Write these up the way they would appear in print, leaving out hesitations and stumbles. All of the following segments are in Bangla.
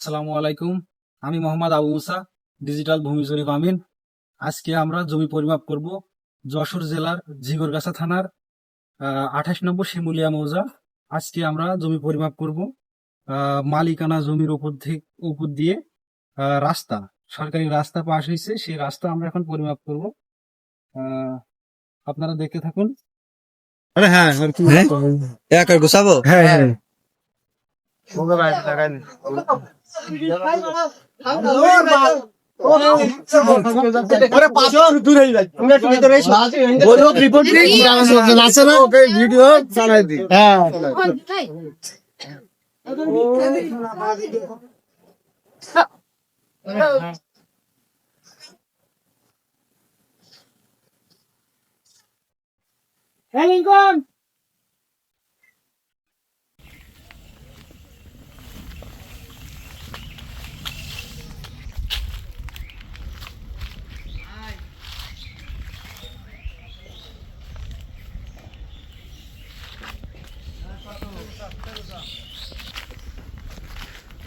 আসসালামু আলাইকুম। আমি মোহাম্মদ আবু মুসা, ডিজিটাল ভূমি জরিপ আমিন। আজকে আমরা জমি পরিমাপ করব যশোর জেলার ঝিগরগাছা থানার 28 নম্বর শিমুলিয়া মৌজা। আজকে আমরা জমি পরিমাপ করব মালিকানা জমির উপর দিয়ে রাস্তা, সরকারি রাস্তা পাশ হয়েছে, সেই রাস্তা আমরা এখন পরিমাপ করব। আপনারা দেখতে থাকুন। গুছাবো ভিডিও চালাই দি লিঙ্কন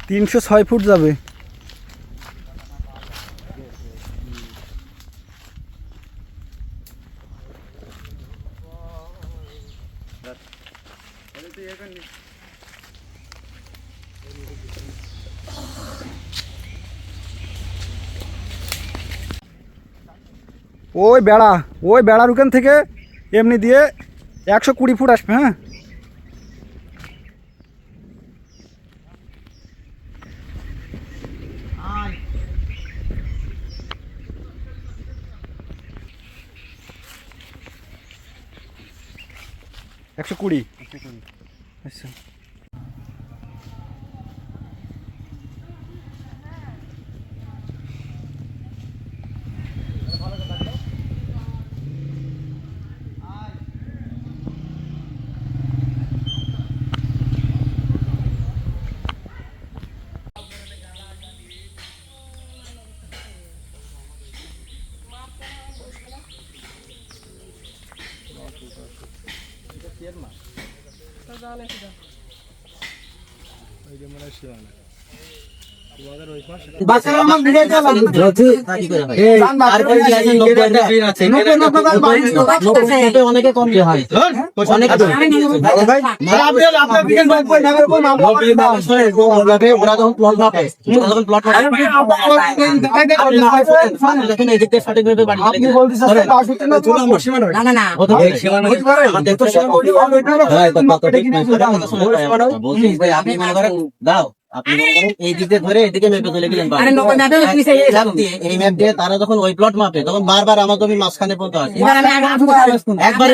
306 ফুট যাবে। ওই বেড়ার ওখান থেকে এমনি দিয়ে 120 ফুট আসবে। হ্যাঁ, একশো কুড়ি। আচ্ছা, অনেকে কম হয়, আপনি মনে করেন দাও, আপনি এই দিক দিয়ে ধরে এদিকে মেপে চলে গেলেন। এই ম্যাপ দিয়ে তারা যখন ওই প্লট মাপে তখন বারবার আমার জমি মাঝখানে পড়তে হয়। একবারে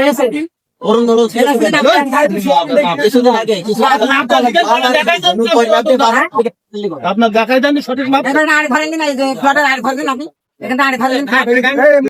আপনার দেখাই দেন সঠিক মাপ।